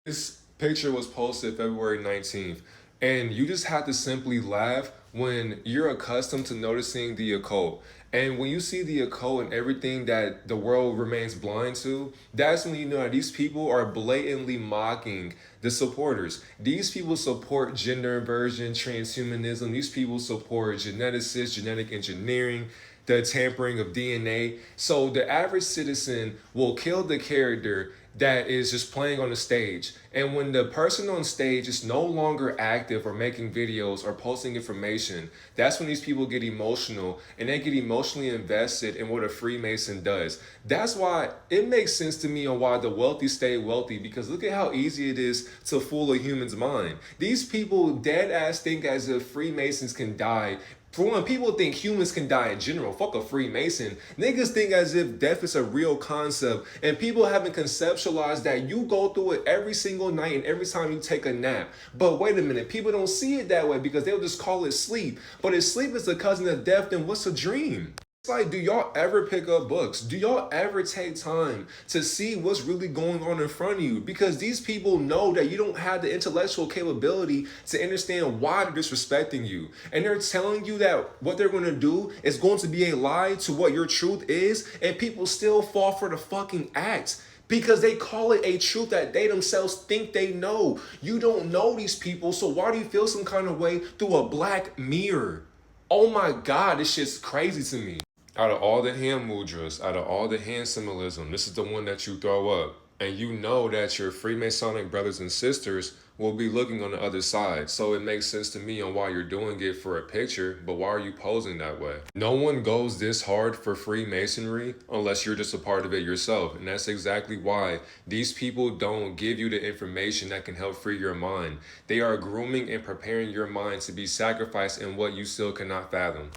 This picture was posted February 19th, and you just have to simply laugh when you're accustomed to noticing the occult. And when you see the occult and everything that the world remains blind to, that's when you know that these people are blatantly mocking the supporters. These people support gender inversion, transhumanism. These people support geneticists, genetic engineering, the tampering of DNA. So the average citizen will kill the character that is just playing on the stage. And when the person on stage is no longer active or making videos or posting information, that's when these people get emotional and they get emotionally invested in what a Freemason does. That's why it makes sense to me on why the wealthy stay wealthy, because look at how easy it is to fool a human's mind. These people dead ass think as if Freemasons can die. For one, people think humans can die in general. Fuck a Freemason. Niggas think as if death is a real concept, and people haven't conceptualized that you go through it every single night and every time you take a nap. But wait a minute, people don't see it that way because they'll just call it sleep. But if sleep is the cousin of death, then what's a dream? Like, do y'all ever pick up books? Do y'all ever take time to see what's really going on in front of you? Because these people know that you don't have the intellectual capability to understand why they're disrespecting you. And they're telling you that what they're going to do is going to be a lie to what your truth is, and people still fall for the fucking act because they call it a truth that they themselves think they know. You don't know these people, so why do you feel some kind of way through a black mirror? Oh my God, this shit's crazy to me. Out of all the hand mudras, out of all the hand symbolism, this is the one that you throw up. And you know that your Freemasonic brothers and sisters will be looking on the other side. So it makes sense to me on why you're doing it for a picture, but why are you posing that way? No one goes this hard for Freemasonry unless you're just a part of it yourself. And that's exactly why these people don't give you the information that can help free your mind. They are grooming and preparing your mind to be sacrificed in what you still cannot fathom.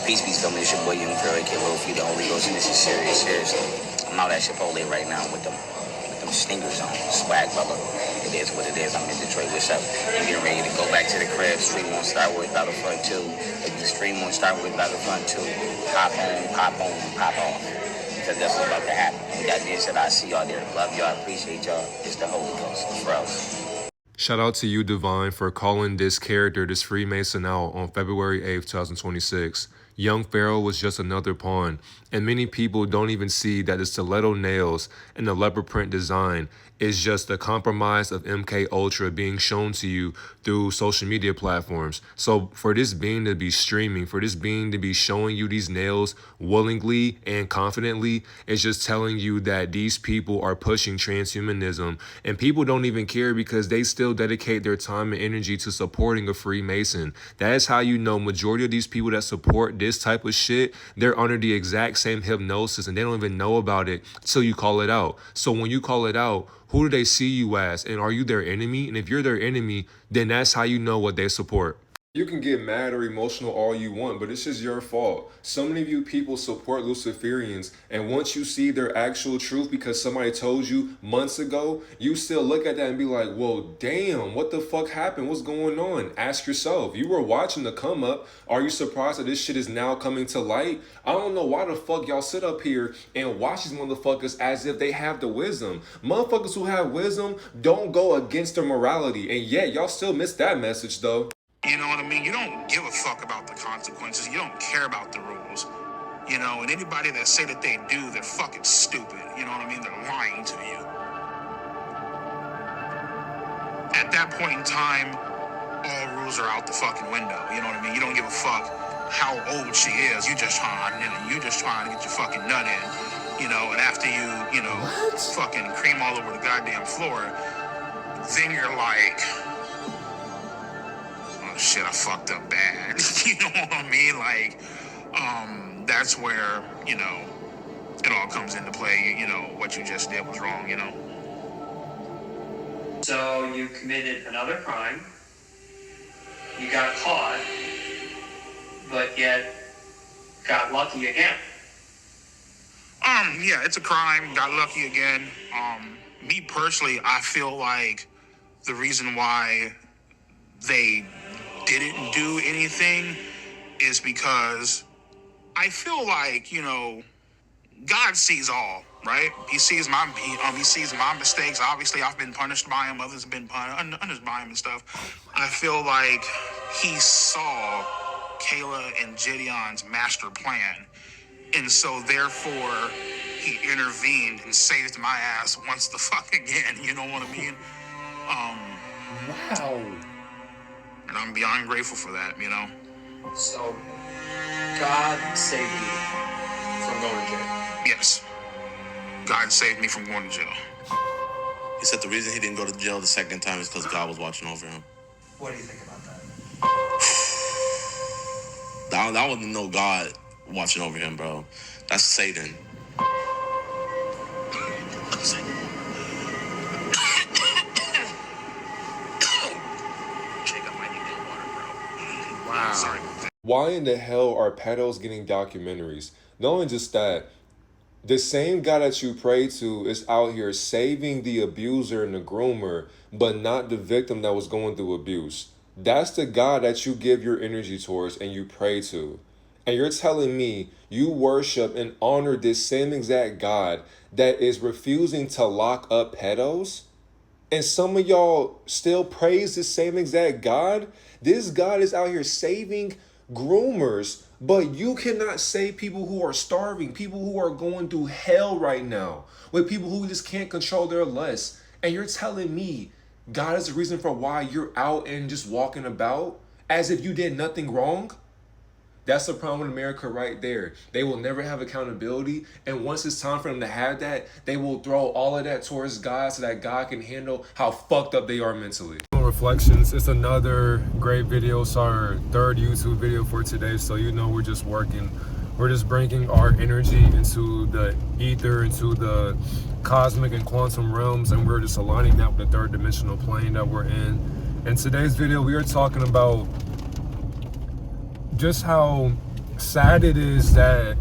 Peace, peace, family. It's your boy, Young Pharaoh, aka Lil Feed, the Holy Ghost, and this is serious. Seriously, I'm out at Chipotle right now with them stingers on. Swag, brother. It is what it is. I'm in Detroit. What's up? I'm getting ready to go back to the crib, stream on Star Wars Battlefront 2. If you stream on Star Wars Battlefront 2, pop on, pop on, pop off. Because that's what's about to happen. With that being said, I see y'all there. Love y'all. Appreciate y'all. It's the Holy Ghost. Bro. Shout out to you, Divine, for calling this character, this Freemason, out on February 8th, 2026. Young Pharaoh was just another pawn, and many people don't even see that the stiletto nails and the leopard print design is just a compromise of MK Ultra being shown to you through social media platforms. So for this being to be streaming, for this being to be showing you these nails willingly and confidently, it's just telling you that these people are pushing transhumanism, and people don't even care because they still dedicate their time and energy to supporting a Freemason. That is how you know majority of these people that support this type of shit, they're under the exact same hypnosis and they don't even know about it till you call it out. So when you call it out, who do they see you as? And are you their enemy? And if you're their enemy, then that's how you know what they support. You can get mad or emotional all you want, but it's just your fault. So many of you people support Luciferians, and once you see their actual truth because somebody told you months ago, you still look at that and be like, well, damn, what the fuck happened? What's going on? Ask yourself. You were watching the come up. Are you surprised that this shit is now coming to light? I don't know why the fuck y'all sit up here and watch these motherfuckers as if they have the wisdom. Motherfuckers who have wisdom don't go against their morality, and yet y'all still miss that message though. You know what I mean? You don't give a fuck about the consequences. You don't care about the rules. You know, and anybody that say that they do, they're fucking stupid. You know what I mean? They're lying to you. At that point in time, all rules are out the fucking window. You know what I mean? You don't give a fuck how old she is. You just trying to get your fucking nut in. You know, and after you know, fucking cream all over the goddamn floor, then you're like, shit, I fucked up bad. You know what I mean? Like, that's where, you know, it all comes into play. You know, what you just did was wrong, you know? So you committed another crime. You got caught, but yet got lucky again. Yeah, it's a crime. Got lucky again. Me personally, I feel like the reason why they didn't do anything is because I feel like, you know, God sees all. right? He sees he sees my mistakes. Obviously, I've been punished by him. Others have been punished by him and stuff. I feel like he saw Kayla and Gideon's master plan, and so therefore he intervened and saved my ass once the fuck again. You know what I mean? Wow. And I'm beyond grateful for that. You know. So, God saved you from going to jail. Yes. God saved me from going to jail. He said the reason he didn't go to jail the second time is because God was watching over him. What do you think about that? That wasn't no God watching over him, bro. That's Satan. Jacob might need that water, bro. Wow. Sorry. Why in the hell are pedos getting documentaries? Not only just that, the same God that you pray to is out here saving the abuser and the groomer, but not the victim that was going through abuse. That's the God that you give your energy towards and you pray to. And you're telling me you worship and honor this same exact God that is refusing to lock up pedos? And some of y'all still praise the same exact God? This God is out here saving groomers, but you cannot save people who are starving, people who are going through hell right now, with people who just can't control their lust. And you're telling me God is the reason for why you're out and just walking about as if you did nothing wrong? That's the problem with America right there. They will never have accountability. And once it's time for them to have that, they will throw all of that towards God so that God can handle how fucked up they are mentally. Reflections. It's another great video. It's our third YouTube video for today. So you know we're just working. We're just bringing our energy into the ether, into the cosmic and quantum realms. And we're just aligning that with the third dimensional plane that we're in. In today's video, we are talking about just how sad it is that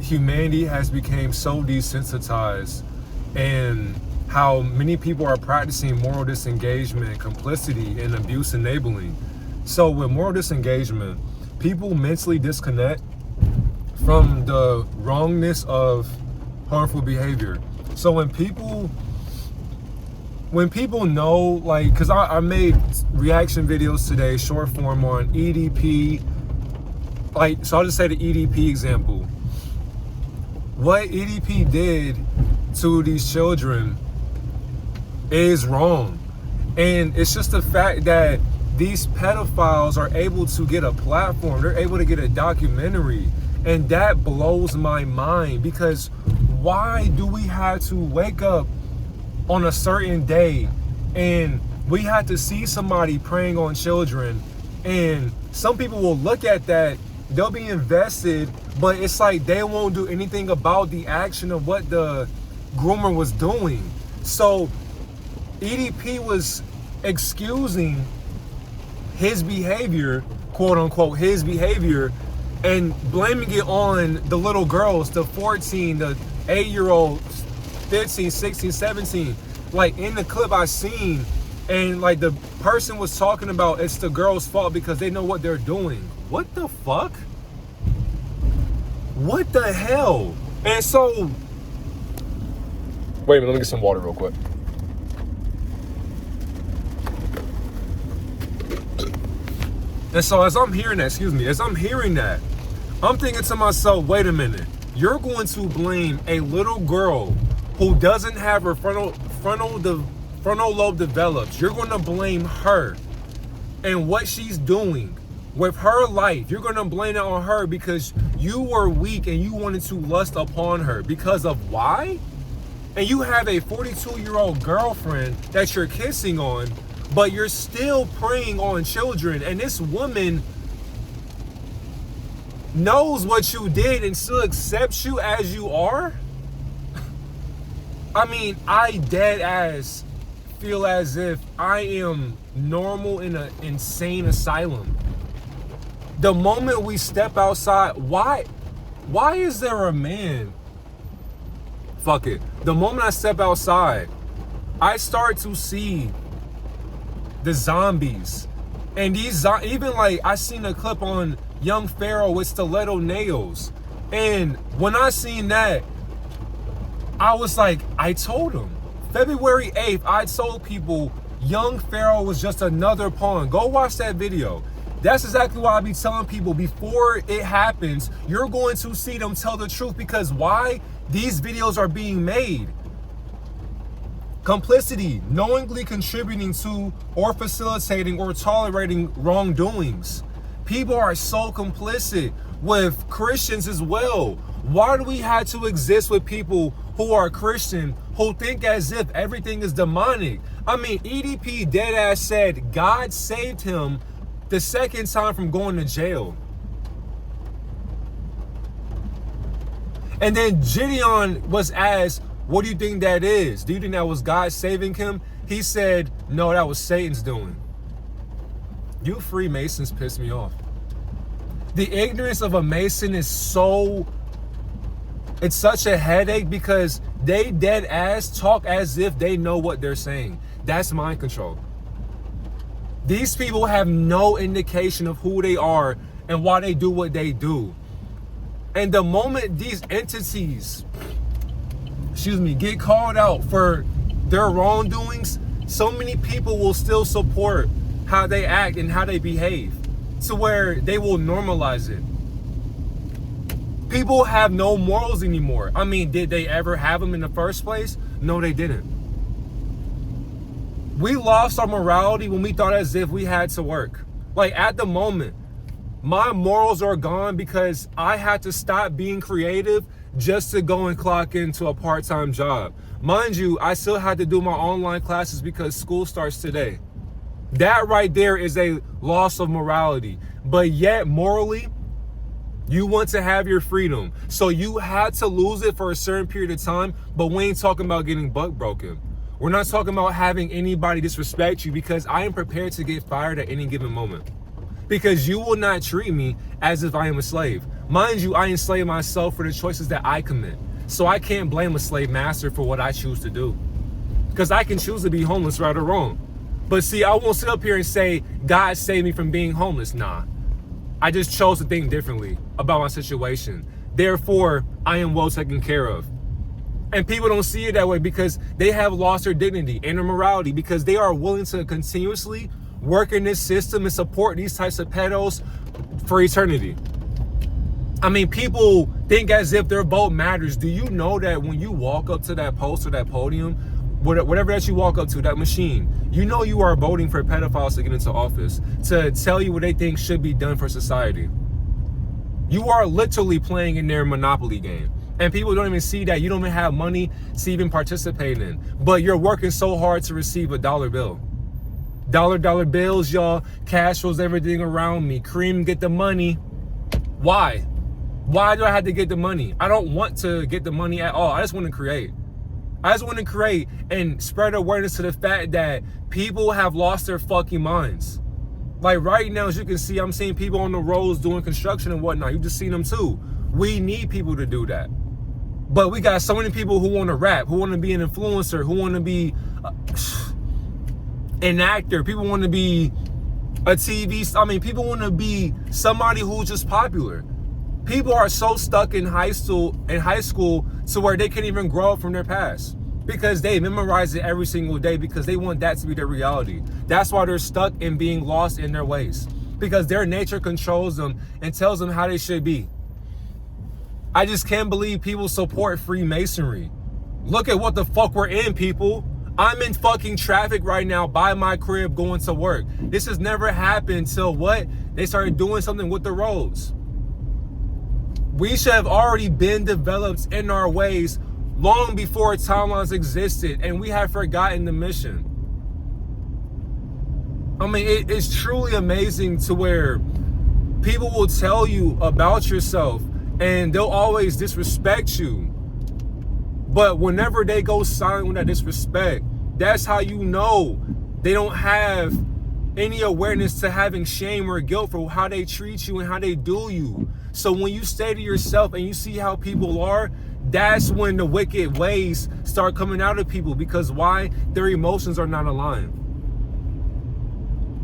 humanity has become so desensitized and how many people are practicing moral disengagement, complicity, and abuse enabling. So with moral disengagement, people mentally disconnect from the wrongness of harmful behavior. So when people know, like, because I made reaction videos today, short form on EDP, like, so I'll just say the EDP example. What EDP did to these children is wrong. And it's just the fact that these pedophiles are able to get a platform. They're able to get a documentary. And that blows my mind, because why do we have to wake up on a certain day and we have to see somebody preying on children, and some people will look at that, they'll be invested, but it's like they won't do anything about the action of what the groomer was doing. So EDP was excusing his behavior, quote unquote, his behavior, and blaming it on the little girls, the 14, the 8-year-old, 15, 16, 17. Like in the clip I seen, and like the person was talking about it's the girl's fault because they know what they're doing. What the fuck? What the hell? And so, wait a minute, let me get some water real quick. And so as I'm hearing that, I'm thinking to myself, wait a minute, you're going to blame a little girl who doesn't have her frontal lobe developed. You're going to blame her and what she's doing with her life. You're going to blame it on her because you were weak and you wanted to lust upon her. Because of why? And you have a 42-year-old girlfriend that you're kissing on, but you're still preying on children. And this woman knows what you did and still accepts you as you are? I mean, I dead ass feel as if I am normal in an insane asylum. The moment we step outside, why is there a man? Fuck it. The moment I step outside, I start to see the zombies. And these, even like, I seen a clip on Young Pharaoh with stiletto nails. And when I seen that, I was like, I told him. February 8th, I told people young Pharaoh was just another pawn. Go watch that video. That's exactly why I be telling people before it happens, you're going to see them tell the truth, because why? These videos are being made. Complicity, knowingly contributing to or facilitating or tolerating wrongdoings. People are so complicit with Christians as well. Why do we have to exist with people who are Christian, who think as if everything is demonic? I mean, EDP deadass said God saved him the second time from going to jail. And then Gideon was asked, what do you think that is? Do you think that was God saving him? He said, no, that was Satan's doing. You Freemasons piss me off. The ignorance of a Mason is it's such a headache, because they dead ass talk as if they know what they're saying. That's mind control. These people have no indication of who they are and why they do what they do. And the moment these entities, get called out for their wrongdoings, so many people will still support how they act and how they behave, to where they will normalize it. People have no morals anymore. I mean, did they ever have them in the first place? No, they didn't. We lost our morality when we thought as if we had to work. Like, at the moment, my morals are gone because I had to stop being creative just to go and clock into a part-time job. Mind you, I still had to do my online classes because school starts today. That right there is a loss of morality. But yet, morally, you want to have your freedom. So you had to lose it for a certain period of time, but we ain't talking about getting buck broken. We're not talking about having anybody disrespect you, because I am prepared to get fired at any given moment. Because you will not treat me as if I am a slave. Mind you, I enslave myself for the choices that I commit. So I can't blame a slave master for what I choose to do. Because I can choose to be homeless, right or wrong. But see, I won't sit up here and say, God saved me from being homeless. Nah. I just chose to think differently about my situation. Therefore, I am well taken care of. And people don't see it that way because they have lost their dignity and their morality, because they are willing to continuously work in this system and support these types of pedos for eternity. I mean, people think as if their vote matters. Do you know that when you walk up to that post or that podium, whatever that you walk up to, that machine, you know you are voting for pedophiles to get into office, to tell you what they think should be done for society. You are literally playing in their monopoly game. And people don't even see that you don't even have money to even participate in. But you're working so hard to receive a dollar bill. Dollar bills, y'all. Cash rolls everything around me. Cream, get the money. Why? Why do I have to get the money? I don't want to get the money at all. I just want to create. I just want to create and spread awareness to the fact that people have lost their fucking minds. Like right now, as you can see, I'm seeing people on the roads doing construction and whatnot. You just seen them too. We need people to do that. But we got so many people who want to rap, who want to be an influencer, who want to be an actor. People want to be a people want to be somebody who's just popular. People are so stuck in high school to where they can't even grow up from their past, because they memorize it every single day, because they want that to be their reality. That's why they're stuck in being lost in their ways, because their nature controls them and tells them how they should be. I just can't believe people support Freemasonry. Look at what the fuck we're in, people. I'm in fucking traffic right now by my crib going to work. This has never happened till what? They started doing something with the roads. We should have already been developed in our ways long before timelines existed, and we have forgotten the mission. I mean, it's truly amazing to where people will tell you about yourself and they'll always disrespect you. But whenever they go silent with that disrespect, that's how you know they don't have any awareness to having shame or guilt for how they treat you and how they do you. So when you stay to yourself and you see how people are, that's when the wicked ways start coming out of people. Because why? Their emotions are not aligned.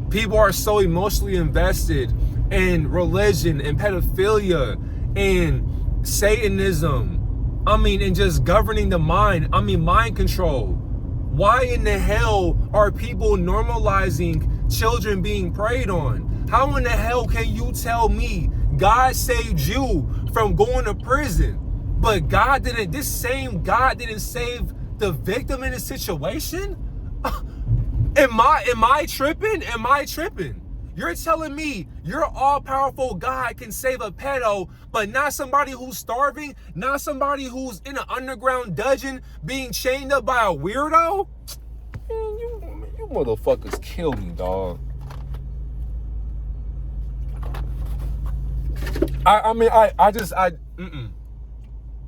People are so emotionally invested in religion and pedophilia and Satanism I mean, and just governing the mind. I mean, mind control. Why in the hell are people normalizing children being preyed on? How in the hell can you tell me God saved you from going to prison, but God didn't, this same God didn't save the victim in a situation? Am I tripping? Am I tripping? You're telling me your all-powerful God can save a pedo, but not somebody who's starving, not somebody who's in an underground dungeon being chained up by a weirdo? Man, you motherfuckers kill me, dog.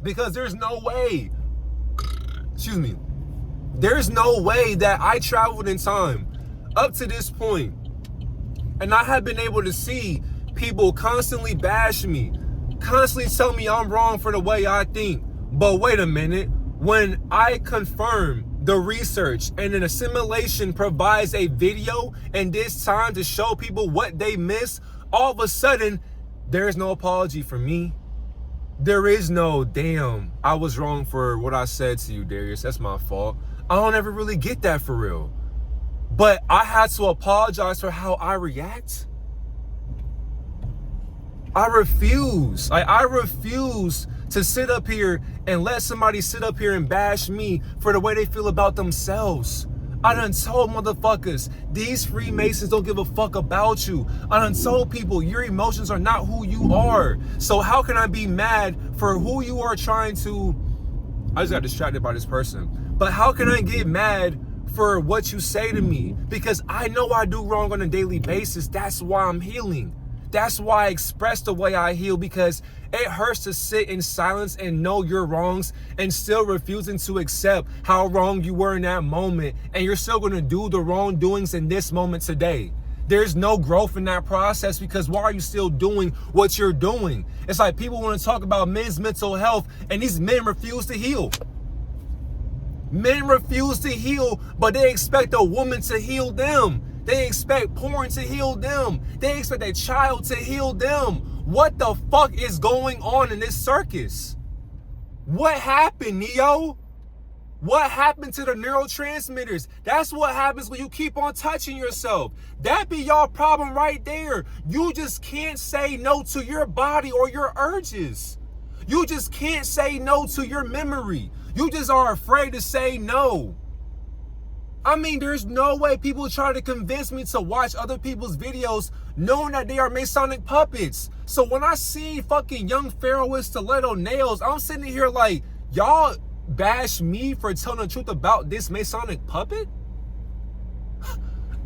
Because there's no way, there's no way that I traveled in time up to this point and I have been able to see people constantly bash me, constantly tell me I'm wrong for the way I think. But wait a minute, when I confirm the research and an assimilation provides a video and this time to show people what they miss, all of a sudden, there's no apology for me. There is no, damn, I was wrong for what I said to you, Darius. That's my fault. I don't ever really get that for real. But I had to apologize for how I react. I refuse. I refuse to sit up here and let somebody sit up here and bash me for the way they feel about themselves. I done told motherfuckers, these Freemasons don't give a fuck about you. I done told people your emotions are not who you are. So how can I be mad for who you are trying to... I just got distracted by this person. But how can I get mad for what you say to me? Because I know I do wrong on a daily basis. That's why I'm healing. That's why I express the way I heal, because it hurts to sit in silence and know your wrongs and still refusing to accept how wrong you were in that moment, and you're still going to do the wrongdoings in this moment today. There's no growth in that process, because why are you still doing what you're doing? It's like people want to talk about men's mental health and these men refuse to heal. Men refuse to heal, but they expect a woman to heal them. They expect porn to heal them. They expect a child to heal them. What the fuck is going on in this circus? What happened, Neo? What happened to the neurotransmitters? That's what happens when you keep on touching yourself. That be y'all problem right there. You just can't say no to your body or your urges. You just can't say no to your memory. You just are afraid to say no. I mean, there's no way people try to convince me to watch other people's videos knowing that they are Masonic puppets. So when I see fucking young Pharaoh with stiletto nails, I'm sitting here like, y'all bash me for telling the truth about this Masonic puppet?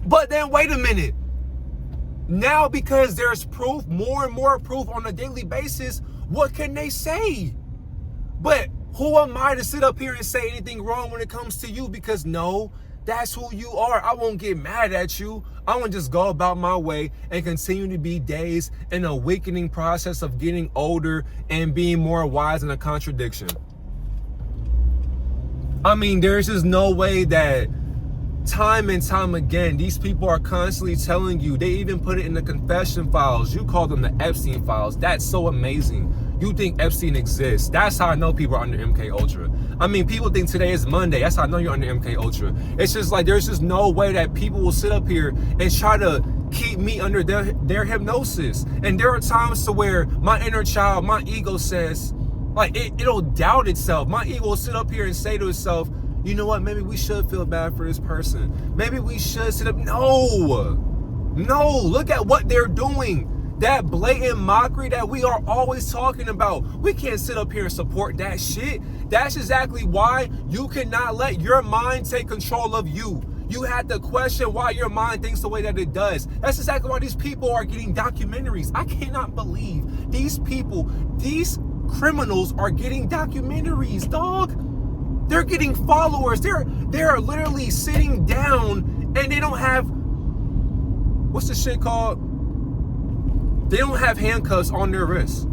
But then wait a minute. Now, because there's proof, more and more proof on a daily basis, what can they say? But who am I to sit up here and say anything wrong when it comes to you? Because no, that's who you are. I won't get mad at you. I won't just go about my way and continue to be dazed in a weakening process of getting older and being more wise in a contradiction. I mean, there's just no way that time and time again, these people are constantly telling you, they even put it in the confession files. You call them the Epstein files. That's so amazing. You think Epstein exists. That's how I know people are under MK Ultra. I mean, people think today is Monday. That's how I know you're under MK Ultra. It's just like, there's just no way that people will sit up here and try to keep me under their hypnosis. And there are times to where my inner child, my ego says, like, it'll doubt itself. My ego will sit up here and say to itself, you know what, maybe we should feel bad for this person. Maybe we should sit up. No, look at what they're doing. That blatant mockery that we are always talking about. We can't sit up here and support that shit. That's exactly why you cannot let your mind take control of you. You have to question why your mind thinks the way that it does. That's exactly why these people are getting documentaries. I cannot believe these people, these criminals are getting documentaries, dog. They're getting followers. They're literally sitting down and they don't have, what's the shit called? They don't have handcuffs on their wrists.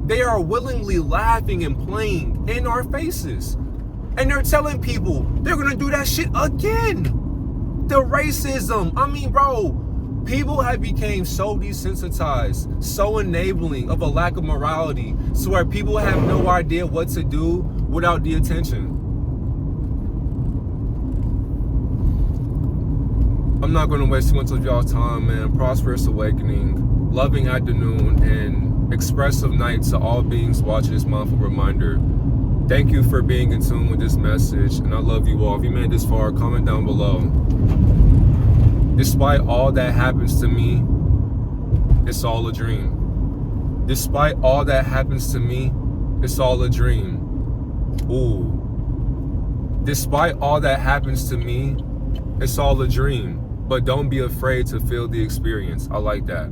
They are willingly laughing and playing in our faces. And they're telling people they're gonna do that shit again. The racism. I mean, bro, People have become so desensitized, so enabling of a lack of morality, so where people have no idea what to do without the attention. I'm not going to waste too much of y'all's time, man. Prosperous awakening, loving afternoon, and expressive night to all beings watching this mindful reminder. Thank you for being in tune with this message, and I love you all. If you made it this far, comment down below. Despite all that happens to me, it's all a dream. Despite all that happens to me, it's all a dream. Ooh. Despite all that happens to me, it's all a dream. But don't be afraid to feel the experience. I like that.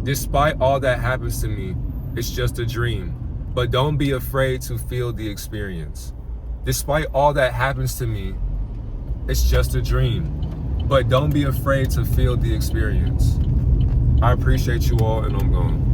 Despite all that happens to me, it's just a dream. But don't be afraid to feel the experience. Despite all that happens to me, it's just a dream. But don't be afraid to feel the experience. I appreciate you all, and I'm gone.